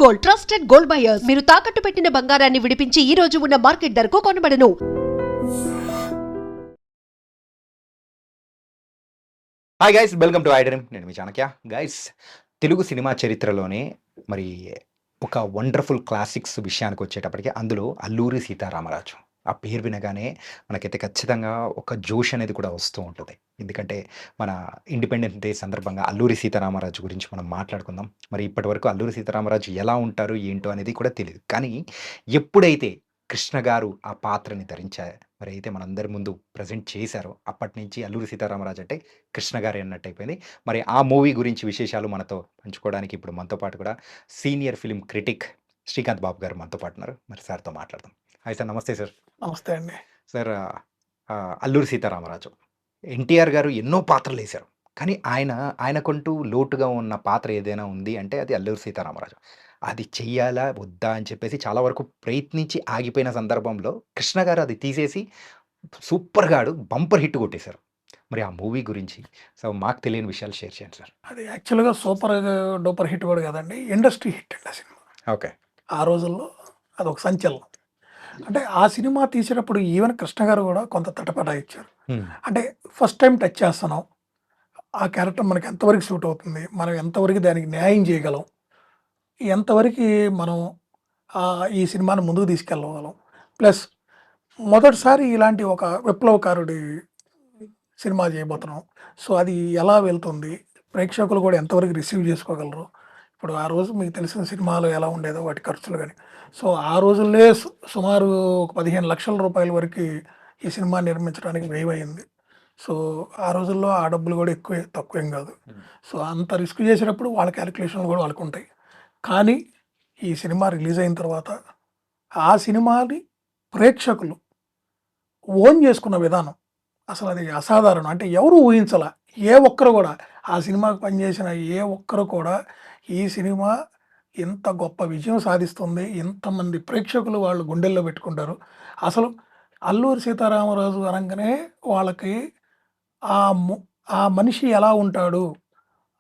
Gold, trusted gold buyers. మీరు తాకట్టు పెట్టిన బంగారాన్ని విడిపించి ఈ రోజు ఉన్న మార్కెట్ ధరకు కొనబడను. Hi guys, welcome to iDream. నేను మీ చాణక్య. గైస్, తెలుగు సినిమా చరిత్రలోనే మరి ఒక వండర్ఫుల్ క్లాసిక్స్ విషయానికి వచ్చేటప్పటికి అందులో అల్లూరి సీతారామరాజు ఆ పేరు వినగానే మనకైతే ఖచ్చితంగా ఒక జోష్ అనేది కూడా వస్తూ ఉంటుంది. ఎందుకంటే మన ఇండిపెండెన్స్ డే సందర్భంగా అల్లూరి సీతారామరాజు గురించి మనం మాట్లాడుకుందాం. మరి ఇప్పటివరకు అల్లూరి సీతారామరాజు ఎలా ఉంటారు ఏంటో అనేది కూడా తెలీదు. కానీ ఎప్పుడైతే కృష్ణ గారు ఆ పాత్రని మరి అయితే మనందరి ముందు ప్రజెంట్ చేశారో అప్పటినుంచి అల్లూరి సీతారామరాజు అంటే కృష్ణ గారే అన్నట్టయిపోయింది. మరి ఆ మూవీ గురించి విశేషాలు మనతో పంచుకోవడానికి ఇప్పుడు మనతో పాటు కూడా సీనియర్ ఫిల్మ్ క్రిటిక్ శ్రీకాంత్ బాబు గారు మనతో పాటు ఉన్నారు. మరి సార్‌తో మాట్లాడదాం. హాయ్ సార్, నమస్తే సార్. నమస్తే అండి. సార్, అల్లూరి సీతారామరాజు ఎన్టీఆర్ గారు ఎన్నో పాత్రలేశారు. కానీ ఆయనకంటూ లోటుగా ఉన్న పాత్ర ఏదైనా ఉంది అంటే అది అల్లూరి సీతారామరాజు. అది చెయ్యాలా? వద్దా? అని చెప్పేసి చాలా వరకు ప్రయత్నించి ఆగిపోయిన సందర్భంలో కృష్ణ గారు అది తీసేసి సూపర్‌గా బంపర్ హిట్ కొట్టేశారు. మరి ఆ మూవీ గురించి మాకు తెలియని విషయాలు షేర్ చేయండి సార్. అది యాక్చువల్‌గా సూపర్ డూపర్ హిట్ కూడా కాదండి. ఇండస్ట్రీ హిట్ అండి ఆ సినిమా. ఓకే. ఆ రోజుల్లో అదొక సంచలనం. అంటే ఆ సినిమా తీసేటప్పుడు ఈవెన్ కృష్ణ గారు కూడా కొంత తటపటాయించారు. అంటే ఫస్ట్ టైం టచ్ చేస్తున్నాం. ఆ క్యారెక్టర్ మనకి ఎంతవరకు సూట్ అవుతుంది? మనం ఎంతవరకు దానికి న్యాయం చేయగలం? ఎంతవరకు మనం ఈ సినిమాని ముందుకు తీసుకెళ్ళగలం? ప్లస్ మొదటిసారి ఇలాంటి ఒక విప్లవకారుడి సినిమా చేయబోతున్నాం. సో అది ఎలా వెళ్తుంది? ప్రేక్షకులు కూడా ఎంతవరకు రిసీవ్ చేసుకోగలరు? ఇప్పుడు ఆ రోజు మీకు తెలిసిన సినిమాలు ఎలా ఉండేదో వాటి ఖర్చులు గాని. సో ఆ రోజుల్లో సుమారు ఒక 15,00,000 రూపాయల వరకు ఈ సినిమా నిర్మించడానికి వ్యయమైంది. సో ఆ రోజుల్లో ఆ డబ్బులు కూడా తక్కువేం కాదు. సో అంత రిస్క్ చేసేటప్పుడు వాళ్ళ క్యాలిక్యులేషన్లు కూడా వాళ్ళకుంటాయి. కానీ ఈ సినిమా రిలీజ్ అయిన తర్వాత ఆ సినిమాని ప్రేక్షకులు ఓన్ చేసుకున్న విధానం అసలు అది అసాధారణం. అంటే ఎవరు ఊహించలా. ఏ ఒక్కరు కూడా ఆ సినిమాకి పనిచేసిన ఏ ఒక్కరు కూడా ఈ సినిమా ఇంత గొప్ప విజయం సాధిస్తుంది, ఇంతమంది ప్రేక్షకులు వాళ్ళు గుండెల్లో పెట్టుకుంటారు. అసలు అల్లూరి సీతారామరాజు అనగానే వాళ్ళకి ఆ ఆ మనిషి ఎలా ఉంటాడు,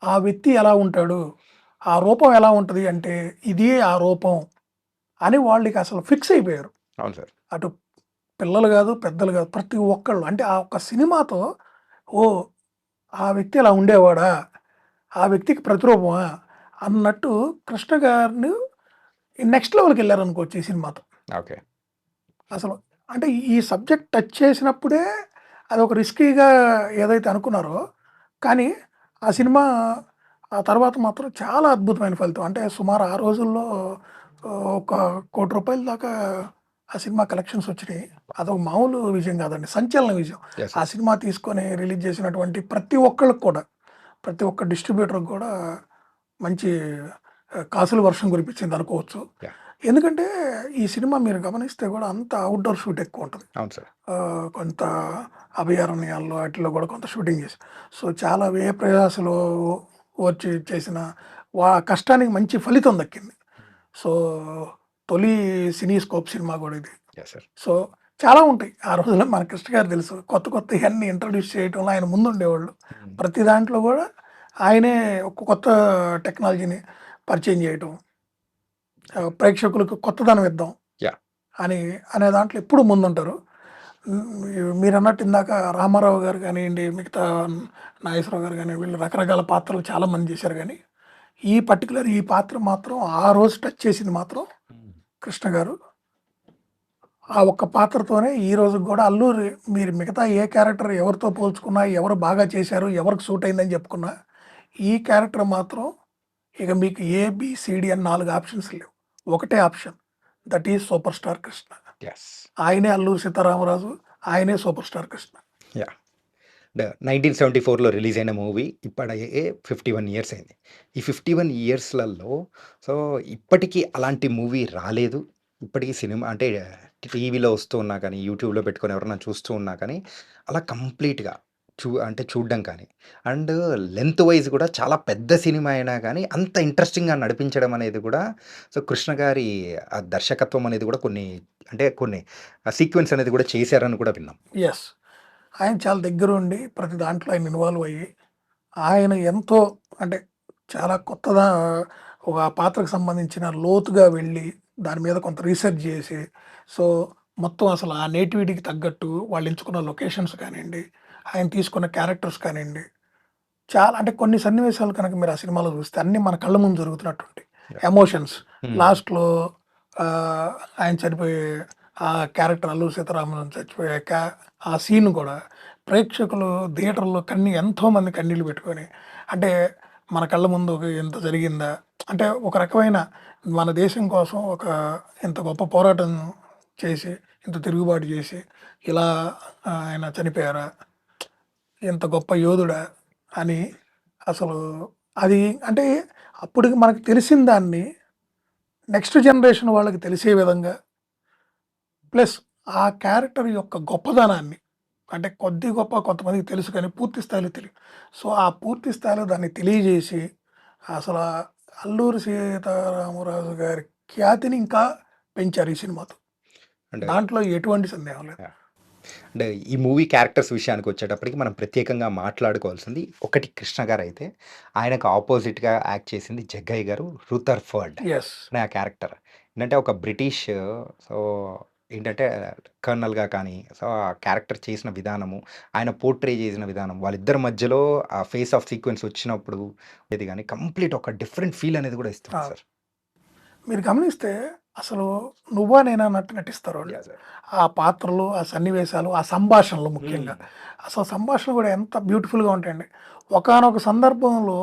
ఆ వ్యక్తి ఎలా ఉంటాడు, ఆ రూపం ఎలా ఉంటుంది అంటే ఇదే ఆ రూపం అని వాళ్ళకి అసలు ఫిక్స్ అయిపోయారు. అవును సార్. అటు పిల్లలు కాదు, పెద్దలు కాదు, ప్రతి ఒక్కళ్ళు. అంటే ఆ ఒక్క సినిమాతో ఓహ్! ఆ వ్యక్తి అలా ఉండేవాడా? ఆ వ్యక్తికి ప్రతిరూపమా? అన్నట్టు కృష్ణ గారిని నెక్స్ట్ లెవెల్‌కి వెళ్ళారనుకోవచ్చు ఈ సినిమాతో. ఓకే. అసలు అంటే ఈ సబ్జెక్ట్ టచ్ చేసినప్పుడే అదొక రిస్కీగా ఏదైతే అనుకున్నారో, కానీ ఆ సినిమా ఆ తర్వాత మాత్రం చాలా అద్భుతమైన ఫలితం. అంటే సుమారు ఆ రోజుల్లో ఒక రూ. 1,00,00,000 దాకా ఆ సినిమా కలెక్షన్స్ వచ్చినాయి. అదొక మామూలు విజయం కాదండి. సంచలన విజయం. యెస్. ఆ యెస్. సినిమా తీసుకొని రిలీజ్ చేసినటువంటి ప్రతి ఒక్కళ్ళకి కూడా, ప్రతి ఒక్క డిస్ట్రిబ్యూటర్‌కి కూడా మంచి కాసుల వర్షం కురిపించింది అనుకోవచ్చు. యాహ్! ఎందుకంటే ఈ సినిమా మీరు గమనిస్తే కూడా అంతా ఔట్‌డోర్ షూట్ ఎక్కువ ఉంటుంది. అవును సార్. కొంత అభయారణ్యాల్లో ఆటిల్లో కూడా కొంత షూటింగ్ చేశారు. సో చాలా వ్యయ ప్రయాసలు వచ్చి చేసిన కష్టానికి మంచి ఫలితం దక్కింది. సో తొలి సినీ స్కోప్ సినిమా కూడా ఇది. Yes sir. సో చాలా ఉంటాయి. ఆ రోజుల్లో మన కృష్ణ గారు తెలుసు. కొత్తయన్నీ ఇంట్రొడ్యూస్ చేయటంలో ఆయన ముందుండేవాళ్ళు. ప్రతి దాంట్లో కూడా ఆయనే ఒక కొత్త టెక్నాలజీని పరిచయం చేయటం. ప్రేక్షకులకు కొత్తదనం ఇద్దాం యాహ్! అనే దాంట్లో ఎప్పుడు ముందుంటారు. మీరన్నట్టు ఇందాక రామారావు గారు కానివ్వండి, మిగతా నాగేశ్వరరావు గారు కానివ్వండి, వీళ్ళు రకరకాల పాత్రలు చాలామంది చేశారు. కానీ ఈ పాత్ర మాత్రం ఆ రోజు టచ్ చేసింది మాత్రం కృష్ణ గారు. ఆ ఒక్క పాత్రతోనే ఈ రోజుకి కూడా అల్లూరి మీరు మిగతా ఏ క్యారెక్టర్ ఎవరితో పోల్చుకున్నా, ఎవరు బాగా చేశారు, ఎవరికి సూట్ అయిందని చెప్పుకున్నా, ఈ క్యారెక్టర్ మాత్రం ఇక మీకు ఏబిసిడి అని 4 ఆప్షన్స్ లేవు. ఒకటే option. That is super star Krishna. Yes. ఆయనే అల్లూరి సీతారామరాజు. ఆయనే సూపర్ స్టార్ కృష్ణ. యాహ్! 1974లో రిలీజ్ అయిన మూవీ ఇప్పటికే 51 ఇయర్స్ అయింది. ఈ 51 ఇయర్స్‌లలో ఇప్పటికీ అలాంటి మూవీ రాలేదు. ఇప్పటికి సినిమా అంటే టీవీలో వస్తూ ఉన్నా కానీ, యూట్యూబ్‌లో పెట్టుకొని ఎవరైనా చూస్తూ ఉన్నా కానీ, అలా కంప్లీట్‌గా చూడడం కానీ, అండ్ లెంత్ వైస్ కూడా చాలా పెద్ద సినిమా అయినా కానీ, అంత ఇంట్రెస్టింగ్‌గా నడిపించడం అనేది కూడా కృష్ణ గారి ఆ దర్శకత్వం అనేది కూడా కొన్ని సీక్వెన్స్ అనేది కూడా చేశారని కూడా విన్నాం. యెస్. ఆయన చాలా దగ్గరుండి ప్రతి దాంట్లో ఆయన ఇన్వాల్వ్ అయ్యి, ఆయన ఎంతో అంటే చాలా కొత్తగా ఒక ఆ పాత్రకు సంబంధించిన లోతుగా వెళ్ళి దాని మీద కొంత రీసెర్చ్ చేసి సో మొత్తం అసలు ఆ నేటివిటీకి తగ్గట్టు వాళ్ళు ఎంచుకున్న లొకేషన్స్ కానివ్వండి, ఆయన తీసుకున్న క్యారెక్టర్స్ కానివ్వండి, చాలా అంటే కొన్ని సన్నివేశాలు కనుక మీరు ఆ సినిమాలో చూస్తే అన్నీ మన కళ్ళ ముందు జరుగుతున్నటువంటి ఎమోషన్స్. లాస్ట్‌లో ఆయన చనిపోయే ఆ క్యారెక్టర్ అల్లూరి సీతారామరాజు చచ్చిపోయాక ఆ సీన్ కూడా ప్రేక్షకులు థియేటర్‌లో ఎంతోమంది కన్నీళ్లు పెట్టుకొని అంటే మన కళ్ళ ముందు ఇంత జరిగిందా? అంటే ఒక రకమైన మన దేశం కోసం ఇంత గొప్ప పోరాటం చేసి, ఇంత తిరుగుబాటు చేసి ఇలా ఆయన చనిపోయారా? ఇంత గొప్ప యోధుడా? అని అసలు అది అంటే అప్పటికి మనకు తెలిసిన దాన్ని నెక్స్ట్ జనరేషన్ వాళ్ళకి తెలిసే విధంగా ప్లస్ ఆ క్యారెక్టర్ యొక్క గొప్పదనాన్ని అంటే కొద్ది గొప్ప కొంతమందికి తెలుసు కానీ పూర్తి స్థాయిలో తెలియదు. సో ఆ పూర్తి స్థాయిలో దాన్ని తెలియజేసి అసలు ఆ అల్లూరి సీతారామరాజు గారి ఖ్యాతిని ఇంకా పెంచారు ఈ సినిమాతో. అంటే దాంట్లో ఎటువంటి సందేహం లేదు. అంటే ఈ మూవీ క్యారెక్టర్స్ విషయానికి వచ్చేటప్పటికి మనం ప్రత్యేకంగా మాట్లాడుకోవాల్సింది ఒకటి కృష్ణ గారు అయితే ఆయనకు ఆపోజిట్‌గా యాక్ట్ చేసింది జగ్గయ్య గారు, రూథర్‌ఫర్డ్ యెస్. అనే ఆ క్యారెక్టర్. ఏంటంటే ఒక బ్రిటిష్ సో ఏంటంటే కర్నల్‌గా కానీ సో ఆ క్యారెక్టర్ చేసిన విధానము, ఆయన పోర్ట్రే చేసిన విధానం, వాళ్ళిద్దరి మధ్యలో ఆ ఫేస్ ఆఫ్ సీక్వెన్స్ వచ్చినప్పుడు ఇది గాని కంప్లీట్ ఒక డిఫరెంట్ ఫీల్ అనేది కూడా ఇస్తుంది ఆ! సార్. మీరు గమనిస్తే అసలు నువ్వా నేనా అన్నట్టు నటిస్తారు వాళ్ళు. యాహ్! సార్. ఆ పాత్రలు, ఆ సన్నివేశాలు, ఆ సంభాషణలు ముఖ్యంగా. హ్మ్. అసలు సంభాషణలు కూడా ఎంత బ్యూటిఫుల్‌గా ఉంటాయండి. ఒకానొక సందర్భంలో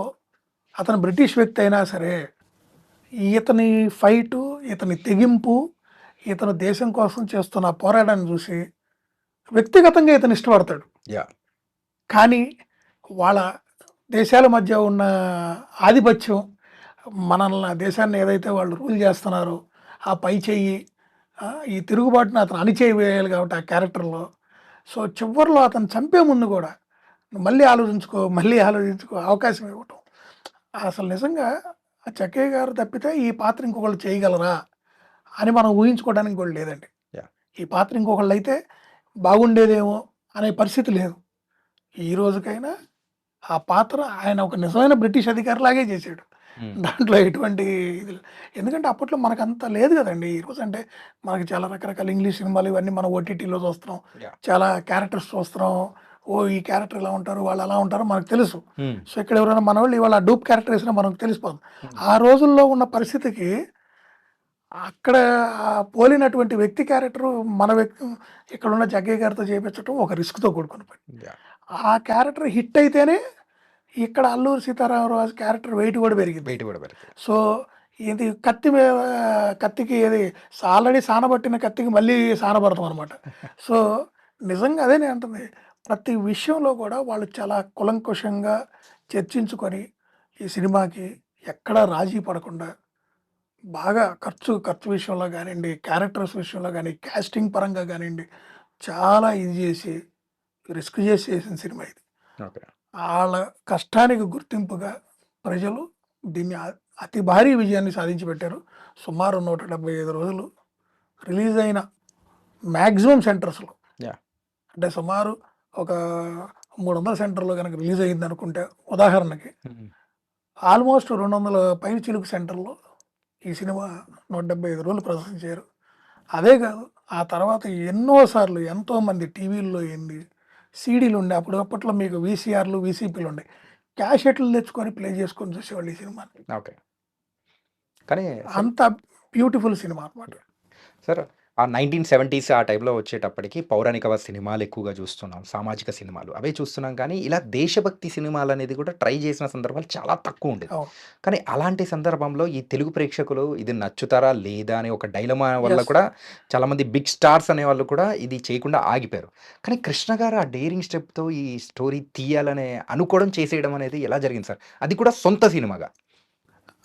అతను బ్రిటిష్ వ్యక్తి అయినా సరే, ఇతని ఫైటు, ఇతని తెగింపు, ఇతను దేశం కోసం చేస్తున్న పోరాటాన్ని చూసి వ్యక్తిగతంగా ఇతను ఇష్టపడతాడు. యాహ్! కానీ వాళ్ళ దేశాల మధ్య ఉన్న ఆధిపత్యం, మనల్ని ఆ దేశాన్ని ఏదైతే వాళ్ళు రూల్ చేస్తున్నారో, ఆ పై చెయ్యి ఈ తిరుగుబాటుని అతను అణిచేవేయాలి కాబట్టి ఆ క్యారెక్టర్‌లో. సో, చివర్లో అతను చంపే ముందు కూడా "నువ్వు మళ్ళీ ఆలోచించుకో, మళ్ళీ ఆలోచించుకో" అవకాశం ఇవ్వటం. అసలు నిజంగా ఆ చక్కయ్య గారు తప్పితే ఈ పాత్ర ఇంకొకళ్ళు చేయగలరా? అని మనం ఊహించుకోవడానికి కూడా లేదండి. యాహ్! ఈ పాత్ర ఇంకొకళ్ళైతే బాగుండేదేమో అనే పరిస్థితి లేదు. ఈ రోజుకైనా ఆ పాత్ర ఆయన ఒక నిజమైన బ్రిటిష్ అధికారిలాగే చేశాడు. హ్మ్. దాంట్లో ఎటువంటి ఇది ఎందుకంటే అప్పట్లో మనకంత లేదు గదండీ! ఈరోజంటే మనకి చాలా రకరకాల ఇంగ్లీష్ సినిమాలు ఇవన్నీ మనం ఓటీటీలో చూస్తున్నాం. యాహ్! చాలా క్యారెక్టర్స్ చూస్తున్నాం. ఓహ్! ఈ క్యారెక్టర్ ఇలా ఉంటారు, వాళ్ళు అలా ఉంటారు మనకు తెలుసు. హ్మ్. సో, ఇక్కడ ఎవరైనా మనోళ్ళు ఇవాళ డూప్ క్యారెక్టర్ ఏసినా మనకు తెలిసిపోతుంది. హ్మ్. ఆ రోజుల్లో ఉన్న పరిస్థితికి అక్కడ పోలినటువంటి వ్యక్తి క్యారెక్టరు మన వ్యక్తి ఇక్కడున్న జగ్గయ్య గారితో చేపించటం ఒక రిస్క్‌తో కూడుకున్న పని. యాహ్! ఆ క్యారెక్టర్ హిట్ అయితేనే ఇక్కడ అల్లూరి సీతారామరాజు క్యారెక్టర్ వెయిట్ కూడా పెరిగింది. వెయిట్ కూడా పెరుగుతది. సో, ఇది కత్తి మీద కత్తికి ఏది ఆల్రెడీ సానబట్టిన కత్తికి మళ్ళీ సానబడతాం అనమాట. సో, నిజంగా అదే నేను అంటుంది. ప్రతి విషయంలో కూడా వాళ్ళు చాలా కూలంకషంగా చర్చించుకొని ఈ సినిమాకి ఎక్కడా రాజీ పడకుండా బాగా ఖర్చు విషయంలో గానియండి, క్యారెక్టర్స్ విషయంలో గాని, కాస్టింగ్ పరంగా గానియండి, చాలా ఇది చేసి రిస్క్ చేసి చేసిన సినిమా ఇది. ఓకే. ఆళ్ళ కష్టానికి గుర్తింపుగా ప్రజలు దీన్ని అతి భారీ విజయాన్ని సాధించి పెట్టారు. సుమారు 175 రోజులు రిలీజ్ అయిన మాక్సిమం సెంటర్స్‌లో యాహ్! అంటే సుమారు ఒక 300 సెంటర్‌లో గనక రిలీజ్ అయిందనుకుంటే ఉదాహరణకి హ్మ్. ఆల్మోస్ట్ 200 పైన చిలుకు సెంటర్‌లో ఈ సినిమా 175 రోజులు ప్రదర్శించారు. అదే కాదు ఆ తర్వాత ఎన్నో సార్లు ఎంతోమంది టీవీల్లో ఏంది సీడీలుండే అప్పట్లో మీకు వీసీఆర్‌లు, వీసీపీలుండేయి. క్యాసెట్లు తెచ్చుకొని ప్లే చేసుకొని చూసేవాళ్ళు ఈ సినిమాని. ఓకే. కానీ సార్ అంత బ్యూటిఫుల్ సినిమా అనమాట. సార్ ఆ 1970స్ ఆ టైంలో వచ్చేటప్పటికి పౌరాణిక సినిమాలు ఎక్కువగా చూస్తున్నాం. సామాజిక సినిమాలు అవే చూస్తున్నాం కానీ, ఇలా దేశభక్తి సినిమాలనేది కూడా ట్రై చేసిన సందర్భాలు చాలా తక్కువుండేది. అవును. కానీ అలాంటి సందర్భంలో ఈ తెలుగు ప్రేక్షకులు ఇది నచ్చుతారా? లేదా? అనే ఒక డైలమా వల్ల యెస్. కూడా చాలామంది బిగ్ స్టార్స్ అనేవాళ్ళు కూడా ఇది చేయకుండా ఆగిపోయారు. కానీ కృష్ణ గారు ఆ డేరింగ్ స్టెప్‌తో ఈ స్టోరీ తీయాలనే అనుకోవడం, చేసేయడం అనేది ఎలా జరిగింది సార్? అది కూడా సొంత సినిమాగా.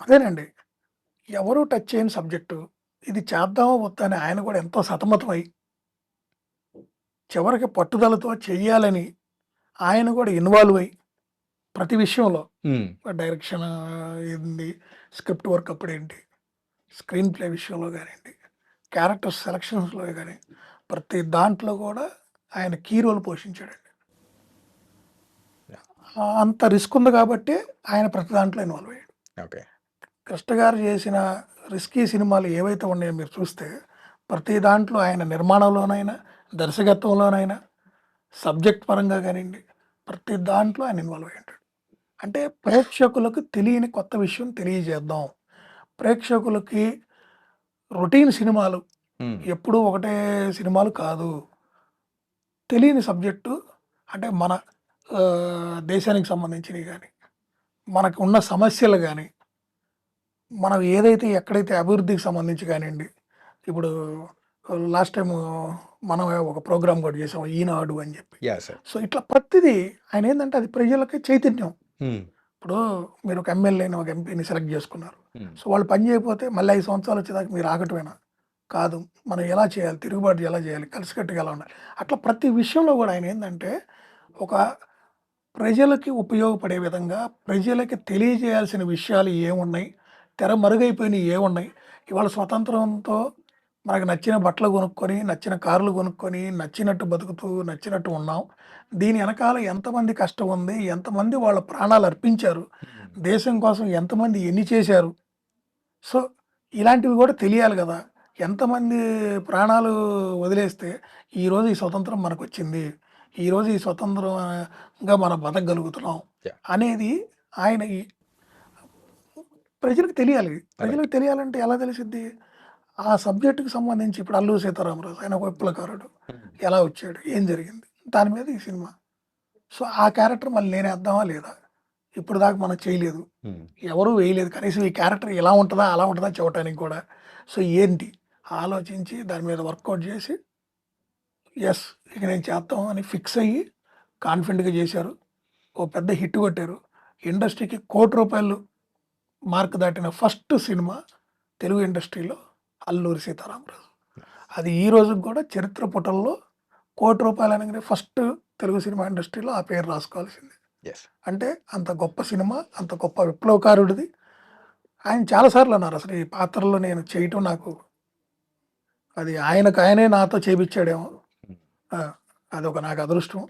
అదేనండి. ఎవరు టచ్ చేయని సబ్జెక్టు. ఇది చేద్దామా వద్దా అని ఆయన కూడా ఎంతో సతమతమై చివరికి పట్టుదలతో చెయ్యాలని ఆయన కూడా ఇన్వాల్వ్ అయ్యి ప్రతి విషయంలో హ్మ్. డైరెక్షన్ ఏంది, స్క్రిప్ట్ వర్క్ అప్పుడేంటి, స్క్రీన్ ప్లే విషయంలో గానియండి, క్యారెక్టర్ సెలక్షన్స్‌లో గాని, ప్రతి దాంట్లో కూడా ఆయన కీ రోల్ పోషించాడండి. యాహ్! అంత రిస్క్ ఉంది కాబట్టే ఆయన ప్రతి దాంట్లో ఇన్వాల్వ్ అయ్యాడు. ఓకే. కృష్ణ గారు చేసిన రిస్కీ సినిమాలు ఏవైతే ఉన్నాయో మీరు చూస్తే ప్రతి దాంట్లో ఆయన నిర్మాణంలోనైనా, దర్శకత్వంలోనైనా, సబ్జెక్ట్ పరంగా కానివ్వండి, ప్రతి దాంట్లో ఆయన ఇన్వాల్వ్ అయ్యి ఉంటాడు. అంటే ప్రేక్షకులకు తెలియని కొత్త విషయం తెలియజేద్దాం. ప్రేక్షకులకి రొటీన్ సినిమాలు హ్మ్. ఎప్పుడూ ఒకటే సినిమాలు కాదు. తెలియని సబ్జెక్టు అంటే మన దేశానికి సంబంధించినవి గానీ, మనకు ఉన్న సమస్యలు గానీ, మనం ఏదైతే ఎక్కడైతే అభివృద్ధికి సంబంధించి కానివ్వండి, ఇప్పుడు లాస్ట్ టైము మనం ఒక ప్రోగ్రామ్ కూడా చేసాం ఈనాడు అని చెప్పి. యాహ్! సార్. సో ఇట్లా ప్రతిదీ ఆయన ఏంటంటే అది ప్రజలకి చైతన్యం. హ్మ్. ఇప్పుడు మీరు ఒక ఎమ్మెల్యేని, ఒక ఎంపీని సెలెక్ట్ చేసుకున్నారు. హ్మ్. సో వాళ్ళు పని చేయకపోతే మళ్ళీ 5 సంవత్సరాలు వచ్చేదాకా మీరు ఆగటమేనా? కాదు. మనం ఎలా చేయాలి? తిరుగుబాటు ఎలా చేయాలి? కలిసికట్టుగా ఎలా ఉండాలి? అట్లా ప్రతి విషయంలో కూడా ఆయన ఏందంటే ఒక ప్రజలకి ఉపయోగపడే విధంగా, ప్రజలకి తెలియజేయాల్సిన విషయాలు ఏమున్నాయి? తెర మరుగైపోయినయి ఏమున్నాయి? ఇవాళ స్వతంత్రంతో మనకు నచ్చిన బట్టలు కొనుక్కొని, నచ్చిన కార్లు కొనుక్కొని, నచ్చినట్టు బతుకుతూ, నచ్చినట్టు ఉన్నాం. దీని ఎనకాల ఎంతమంది కష్టం ఉంది? ఎంతమంది వాళ్ళ ప్రాణాలు అర్పించారు? హ్మ్. దేశం కోసం ఎంతమంది ఎన్ని చేశారు? సో, ఇలాంటివి కూడా తెలియాలి గదా! ఎంతమంది ప్రాణాలు వదిలేస్తే ఈరోజు ఈ స్వతంత్రం మనకొచ్చింది. ఈరోజు ఈ స్వతంత్రంగా మనం బతకగలుగుతున్నాం యాహ్! అనేది ఆయన ప్రజలకు తెలియాలి. రైట్. ప్రజలకు తెలియాలంటే ఎలా తెలిసిద్ది? ఆ సబ్జెక్ట్‌కి సంబంధించి ఇప్పుడు 'అల్లూరి సీతారామరాజు' ఆయన ఒక విప్లవకారుడు. హ్మ్. ఎలా వచ్చాడు? ఏం జరిగింది? దాని మీద ఈ సినిమా. సో, ఆ క్యారెక్టర్ మళ్ళీ నేనేద్దామా లేదా? ఇప్పటిదాకా మనం చేయలేదు. హ్మ్. ఎవరు వేయలేదు. కనీసం ఈ క్యారెక్టర్ ఇలా ఉంటదా? అలా ఉంటదా? చూడటానికి కూడా. సో, ఏంటి? ఆలోచించి దాని మీద వర్కౌట్ చేసి యెస్. ఇక నేను చేద్దాం అని ఫిక్స్ అయ్యి కాన్ఫిడెంట్‌గా చేశారు. ఓ పెద్ద హిట్ కొట్టారు. ఇండస్ట్రీకి ₹1,00,00,000 మార్క్ దాటిన ఫస్ట్ సినిమా తెలుగు ఇండస్ట్రీలో 'అల్లూరి సీతారామరాజు.' అది ఈ రోజుకి కూడా చరిత్ర పుటల్లో ₹1,00,00,000 అనగానే ఫస్ట్ తెలుగు సినిమా ఇండస్ట్రీలో ఆ పేరు రాసుకోవాల్సిందే. యెస్. అంటే అంత గొప్ప సినిమా, అంత గొప్ప విప్లవకారుడిది. ఆయన చాలా సార్లు అన్నారు అసలు ఈ పాత్రలో నేను చేయటం నాకు అది ఆయనకు ఆయనే నాతో చేపిచ్చాడేమో. హ్మ్. ఆ! అదొక నాకు అదృష్టం.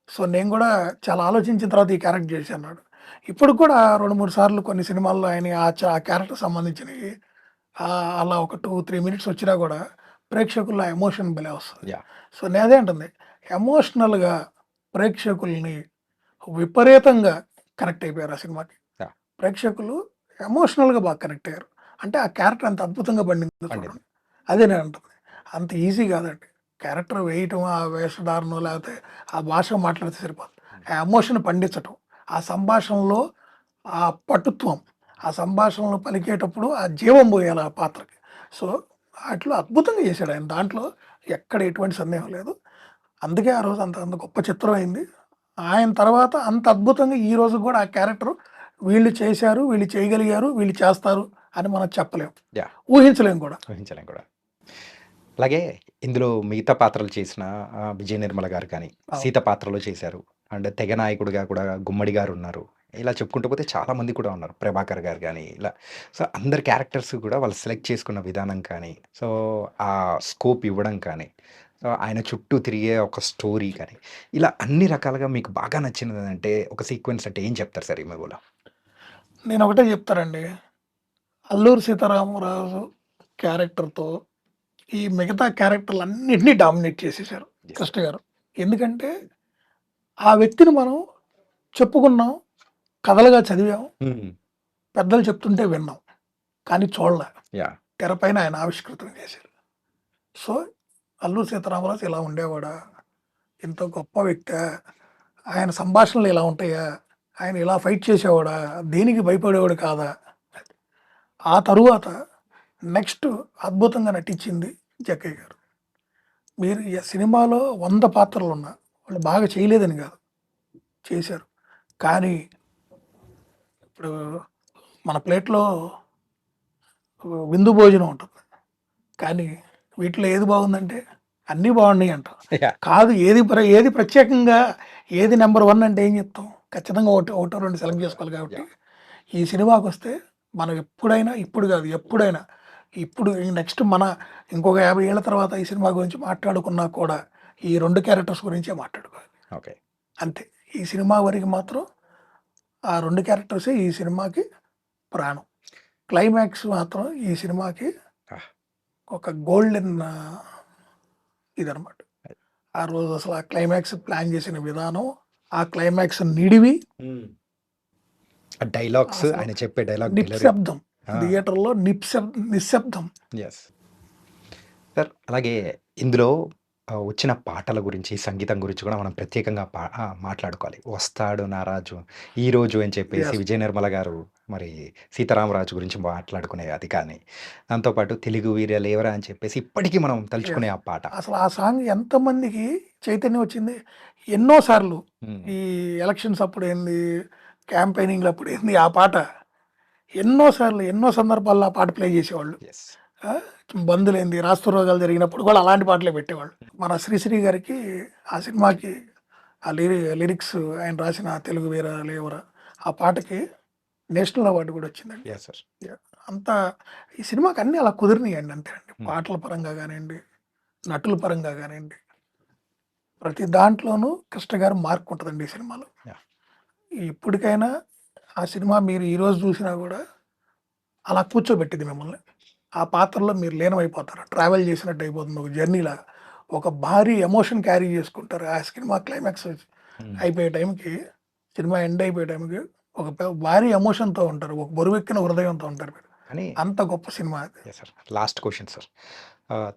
సో, నేను గూడా చాలా ఆలోచించిన తర్వాత ఈ క్యారెక్టర్ చేశా అన్నాడు. ఇప్పటికి కూడా 2, 3 సార్లు కొన్ని సినిమాల్లో ఆయన ఆ క్యారెక్టర్ సంబంధించినవి అలా ఒక 2, 3 మినిట్స్ వచ్చినా గూడా ప్రేక్షకుల్లో ఆ ఎమోషన్ భలే వస్తది. యాహ్! సో, నేను అదే అంటుంది. ఎమోషనల్‌గా ప్రేక్షకుల్ని విపరీతంగా కనెక్ట్ అయిపోయారు ఆ సినిమాకి. యాహ్! ప్రేక్షకులు ఎమోషనల్‌గా బాగా కనెక్ట్ అయ్యారు. అంటే ఆ క్యారెక్టర్ ఎంత అద్భుతంగా పండిందో పండింది. చూడండి. అదే నేను అంటుంది. అంత ఈజీ కాదండి. క్యారెక్టర్ వేయటం, ఆ వేషధారణ లేకపోతే ఆ భాష మాట్లాడితే సరిపోదు. హ్మ్. ఆ ఎమోషన్ పండించటం, ఆ సంభాషణలో ఆ పటుత్వం, ఆ సంభాషణలు పలికేటప్పుడు ఆ జీవం పోయాలి ఆ పాత్రకి. సో, అట్లా అద్భుతంగా చేశాడు ఆయన. దాంట్లో ఎక్కడ ఎటువంటి సందేహం లేదు. అందుకే ఆ రోజు అంత అంత గొప్ప చిత్రం అయింది. ఆయన తర్వాత అంత అద్భుతంగా ఈ రోజు కూడా ఆ క్యారెక్టర్ వీళ్ళు చేశారు, వీళ్ళు చేయగలిగారు, వీళ్ళు చేస్తారు అని మనం చెప్పలేం. యాహ్! ఊహించలేం కూడా. ఊహించలేం కూడా. అలాగే ఇందులో మిగతా పాత్రలు చేసిన విజయ నిర్మల గారు కానీ, అవును. సీత పాత్రలో చేశారు. అండ్ తెగ నాయకుడిగా కూడా గుమ్మడి గారున్నారు. ఇలా చెప్పుకుంటూ పోతే చాలామంది కూడా ఉన్నారు. ప్రభాకర్ గారు గానీ ఇలా. సో, అందరి క్యారెక్టర్స్ కూడా వాళ్ళు సెలెక్ట్ చేసుకున్న విధానం కానీ, సో, ఆ స్కోప్ ఇవ్వడం కానీ, సో, ఆయన చుట్టూ తిరిగే ఒక స్టోరీ కానీ, ఇలా అన్ని రకాలుగా మీకు బాగా నచ్చినదంటే ఒక సీక్వెన్స్ అంటే ఏం చెప్తారు సార్ ఈ మూవీలో? నేను ఒకటే చెప్తానండి. అల్లూరి సీతారామరాజు క్యారెక్టర్‌తో ఈ మిగతా క్యారెక్టర్‌లన్నిటిని డామినేట్ చేసేసారు యెస్. కృష్ణ గారు. ఎందుకంటే ఆ వ్యక్తిని మనం చెప్పుకున్నాం, కథలుగా చదివాం, హ్మ్. పెద్దలు చెప్తుంటే విన్నాం. కానీ చూడలే. యాహ్! తెరపైన ఆయన ఆవిష్కృతం చేశారు. సో, అల్లూరి సీతారామరాజు ఇలా ఉండేవాడా? ఇంత గొప్ప వ్యక్తా? ఆయన సంభాషణలు ఇలా ఉంటాయా? ఆయన ఇలా ఫైట్ చేసేవాడా? దేనికి భయపడేవాడు కాదా? ఆ తరువాత నెక్స్ట్ అద్భుతంగా నటించింది జక్కయ్య గారు. మీరు ఈ సినిమాలో 100 పాత్రలున్నా వాళ్ళు బాగా చేయలేదని కాదు. చేశారు. కానీ ఇప్పుడు మన ప్లేట్‌లో విందు భోజనం ఉంటుంది. కానీ వీటిలో ఏది బాగుందంటే అన్నీ బాగున్నాయి అంటాం. యాహ్! కాదు ఏది ప్రత్యేకంగా ఏది నంబర్ 1 అంటే ఏం చెప్తాం? ఖచ్చితంగా ఒకటో 2 సెలెక్ట్ చేసుకోవాలి కాబట్టి యాహ్! ఈ సినిమాకొస్తే మనం ఎప్పుడైనా ఇప్పుడు కాదు ఎప్పుడైనా ఇప్పుడు నెక్స్ట్ మన ఇంకొక 50 ఏళ్ల తర్వాత ఈ సినిమా గురించి మాట్లాడుకున్నా కూడా ఈ 2 క్యారెక్టర్స్ గురించే మాట్లాడుకోవాలి. ఓకే. అంతే. ఈ సినిమా వరకు మాత్రం ఆ 2 క్యారెక్టర్సే ఈ సినిమాకి ప్రాణం. క్లైమాక్స్ మాత్రం ఈ సినిమాకి ఆ! ఒక గోల్డెన్ ఇదనమాట. ఆ రోజు అసలు ఆ క్లైమాక్స్ ప్లాన్ చేసిన విధానం, ఆ క్లైమాక్స్ నిడివి ఆ డైలాగ్స్ అసలు ఆయన చెప్పే డైలాగ్ డెలివరీ. నిశ్శబ్దం. ఆ! థియేటర్‌లో నిశ్శబ్దం. యెస్. సార్ అలాగే ఇందులో వచ్చిన పాటల గురించి, సంగీతం గురించి కూడా మనం ప్రత్యేకంగా మాట్లాడుకోవాలి. 'వస్తాడు నారాజు', 'ఈరోజు' అని చెప్పేసి యెస్. విజయ నిర్మల గారు మరి 'సీతారామరాజు' గురించి మాట్లాడుకునే అది కానీ, దాంతో పాటు 'తెలుగు వీరలేవరా' అని చెప్పేసి ఇప్పటికి మనం తలుచుకునే యెస్. ఆ పాట. అసలు ఆ సాంగ్ ఎంతమందికి చైతన్యం వచ్చింది. ఎన్నో సార్లు హ్మ్. ఈ ఎలక్షన్స్ అప్పుడేంది, క్యాంపెయినింగ్‌లు అప్పుడేంది ఆ పాట ఎన్నో సార్లు, ఎన్నో సందర్భాల్లో ఆ పాట ప్లే చేసేవాళ్ళు. యెస్. ఆ! బంధులేంది, రాష్ట్రోగాలు జరిగినప్పుడు కూడా అలాంటి పాటలే పెట్టేవాళ్ళు. మన శ్రీశ్రీ గారికి ఆ సినిమాకి ఆ లిరిక్స్ ఆయన రాసిన 'తెలుగు వీర లేవరా' ఆ పాటకి నేషనల్ అవార్డ్ కూడా వచ్చిందండి. Yes sir. యాహ్! అంతా ఈ సినిమాకి అన్నీ అలా కుదిరినాయండి అంతే అండి. హ్మ్. పాటల పరంగా గానియండి, నటుల పరంగా గానియండి, ప్రతి దాంట్లోనూ కృష్ణ గారి మార్క్ ఉంటదండి ఈ సినిమాలో. యాహ్! ఇప్పటికైనా ఆ సినిమా మీరు ఈరోజు చూసినా గూడా అలా కూర్చోబెట్టిద్ది మిమ్మల్ని. ఆ పాత్రలో మీరు లీనమైపోతారు. ట్రావెల్ చేసినట్టు అయిపోతుంది. ఒక జర్నీలాగా. ఒక భారీ ఎమోషన్ క్యారీ చేసుకుంటారు. ఆ సినిమా క్లైమాక్స్ హ్మ్. అయిపోయే టైంకి, సినిమా ఎండ్ అయిపోయే టైంకి ఒక భారీ ఎమోషన్‌తో ఉంటారు. ఒక బరువెక్కిన హృదయంతో ఉంటారు మీరు. కానీ అంత గొప్ప సినిమా అది. Yes sir. Last question sir.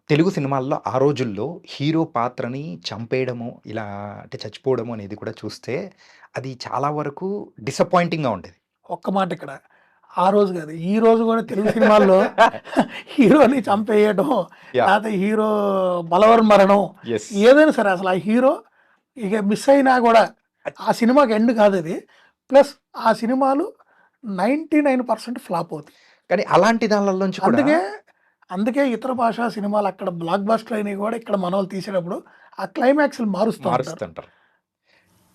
Telugu సినిమాల్లో ఆ రోజుల్లో హీరో పాత్రని చంపేయడము, ఇలా అంటే చచ్చిపోవడము అనేది కూడా చూస్తే అది చాలా వరకు డిసప్పాయింటింగ్‌గా ఉండేది. ఒక్క మాట ఇక్కడ. ఆ రోజు కాదు. ఈ రోజు కూడా తెలుగు సినిమాల్లో హీరోని చంపేయడం, యాహ్! లేతే హీరో బలవన్మరణం యెస్. ఏదైనా సరే అసలు ఆ హీరో ఇక మిస్ అయినా కూడా ఆ సినిమాకి ఎండ్ కాదది. ప్లస్ ఆ సినిమాలు 99% ఫ్లాప్ అవుతాయి. కానీ అలాంటి దాన్లలోంచి కూడా అందుకే, అందుకే ఇతర భాషా సినిమాలు అక్కడ బ్లాక్ బస్టర్ అయినవి కూడా ఇక్కడ మనోళ్ళు తీసేటప్పుడు ఆ క్లైమాక్స్‌లు మారుస్తూ ఉంటారు. మారుస్తుంటారు.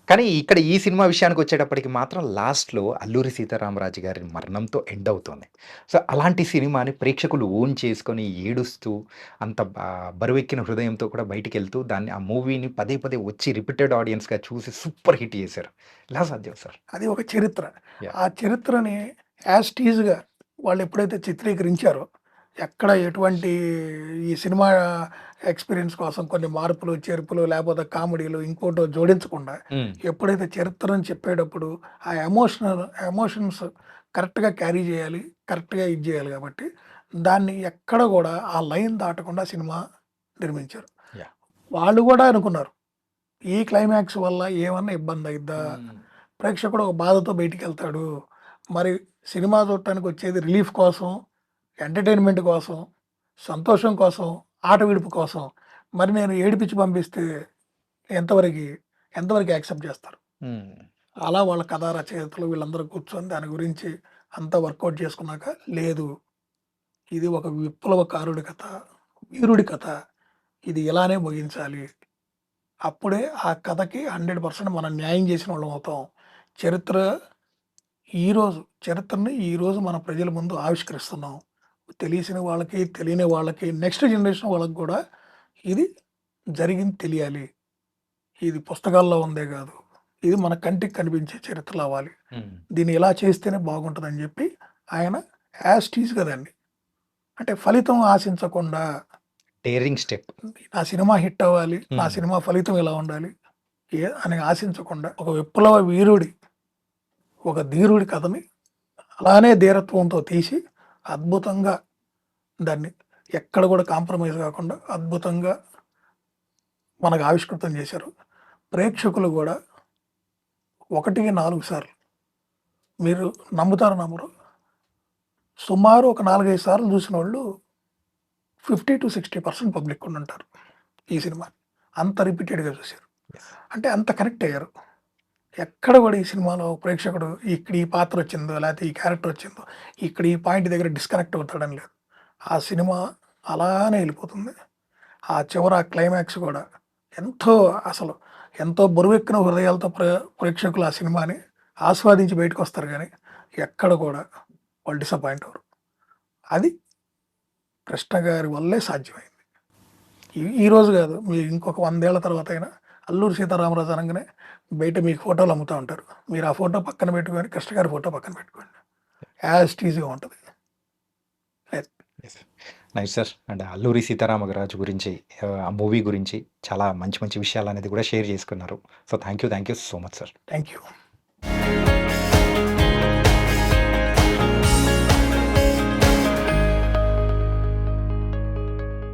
కానీ ఇక్కడ ఈ సినిమా విషయానికొచ్చేటప్పటికి మాత్రం లాస్ట్‌లో 'అల్లూరి సీతారామరాజు' గారి మరణంతో ఎండ్ అవుతుంది. సో, అలాంటి సినిమాని ప్రేక్షకులు ఓన్ చేసుకొని ఏడుస్తూ అంత బరువెక్కిన హృదయంతో కూడా బయటికెళ్తూ దాన్ని ఆ మూవీని పదే పదే వచ్చి రిపీటెడ్ ఆడియన్స్‌గా చూసి సూపర్ హిట్ చేశారు. ఎలా సాధ్యం సార్? అది ఒక చరిత్ర. యాహ్! ఆ చరిత్రని యాజ్ టీజ్‌గా వాళ్ళెప్పుడైతే చిత్రీకరించారో, ఎక్కడ ఎటువంటి ఈ సినిమా ఎక్స్‌పీరియన్స్ కోసం కొన్ని మార్పులు, చేర్పులు లేపోతే కామెడీలు ఇంకోటో జోడించకుండా, హ్మ్. ఎప్పుడైతే చరిత్రను చెప్పేటప్పుడు ఆ ఎమోషన్స్ కరెక్ట్‌గా క్యారీ చేయాలి. కరెక్ట్‌గా ఇది చేయాలి కాబట్టి, దాన్ని ఎక్కడ గూడా ఆ లైన్ దాటకుండా సినిమా నిర్మించారు. యాహ్! వాళ్ళు గూడా అనుకున్నారు. ఈ క్లైమాక్స్ వల్ల ఏమన్నా ఇబ్బందయిద్దా? హ్మ్. ప్రేక్షకుడు ఒక బాధతో బయటికెళ్తాడు. మరి సినిమా చూడటానికి వచ్చేది రిలీఫ్ కోసం, ఎంటర్‌టైన్‌మెంట్ కోసం, సంతోషం కోసం, ఆట విడుపు కోసం. మరి నేను ఏడిపించి పంపిస్తే ఎంతవరకి, ఎంతవరకు యాక్సెప్ట్ చేస్తారు? హ్మ్. అలా వాళ్ళ కథా రచయితలు వీళ్ళందరూ కూర్చొని దాని గురించి అంతా వర్కౌట్ చేసుకున్నాక, లేదు ఇది ఒక విప్లవకారుడి కథ, వీరుడి కథ. ఇది ఇలానే ముగించాలి. అప్పుడే ఆ కథకి 100% మనం న్యాయం చేసినోళ్ళం అవుతాం. చరిత్ర చరిత్రని ఈరోజు మన ప్రజల ముందు ఆవిష్కరిస్తున్నాం. తెలిసిన వాళ్ళకి, తెలియని వాళ్ళకి, నెక్స్ట్ జనరేషన్ వాళ్ళకి కూడా ఇది జరిగింది తెలియాలి. ఇది పుస్తకాల్లో ఉందే కాదు. ఇది మన కంటికి కనిపించే చరిత్రలు అవ్వాలి. హ్మ్. దీన్ని ఇలా చేస్తేనే బాగుంటదని చెప్పి ఆయన యాజ్ టీజ్‌గా దాన్ని అంటే ఫలితం ఆశించకుండా డేరింగ్ స్టెప్. నా సినిమా హిట్ అవ్వాలి. నా హ్మ్. సినిమా ఫలితం ఇలా ఉండాలి. అని ఆశించకుండా ఒక విప్లవ వీరుడి, ఒక ధీరుడి కథని అలానే ధీరత్వంతో తీసి అద్భుతంగా దాన్ని ఎక్కడ కూడా కాంప్రమైజ్ కాకుండా అద్భుతంగా మనకు ఆవిష్కృతం చేశారు. ప్రేక్షకులు కూడా 1కి 4 సార్లు మీరు నమ్ముతారో నమ్మరో సుమారు ఒక 4, 5 సార్లు చూసినోళ్ళు 50-60% పబ్లిక్ ఉండుంటారు ఈ సినిమాని. అంత రిపీటెడ్‌గా చూసారు. యెస్. అంటే అంత కనెక్ట్ అయ్యారు. ఎక్కడ కూడా ఈ సినిమాలో ప్రేక్షకుడు ఇక్కడ ఈ పాత్ర వచ్చిందో, లేతే ఈ క్యారెక్టర్ వచ్చిందో, ఇక్కడ ఈ పాయింట్ దగ్గర డిస్కనెక్ట్ అవుతాడని లేదు. ఆ సినిమా అలానే ఎళ్ళిపోతుంది. ఆ చివర ఆ క్లైమాక్స్ కూడా ఎంతో అసలు ఎంతో బరువెక్కిన హృదయాలతో ప్రేక్షకులు ఆ సినిమాని ఆస్వాదించి బయటకొస్తారు గానీ, ఎక్కడ కూడా వాళ్ళు డిసప్పాయింట్ అవ్వరు. అది కృష్ణ గారి వల్లే సాధ్యమైంది. ఈ రోజు కాదు. మీరు ఇంకొక 100 ఏళ్ల తర్వాతైనా అల్లూరి సీతారామరాజు అనంగానే బయట మీకు ఫోటోలు అమ్ముతా ఉంటారు. మీరు ఆ ఫోటో పక్కన పెట్టుకొని కృష్ణ గారి ఫోటో పక్కన పెట్టుకోండి. యాజ్ టీజ్‌గా ఉంటది. Nice sir. And 'Alluri Sitaramaraju' గురించి ఆ మూవీ గురించి చాలా మంచి మంచి విషయాలనేది కూడా షేర్ చేసుకున్నారు. So, thank you so much sir. Thank you.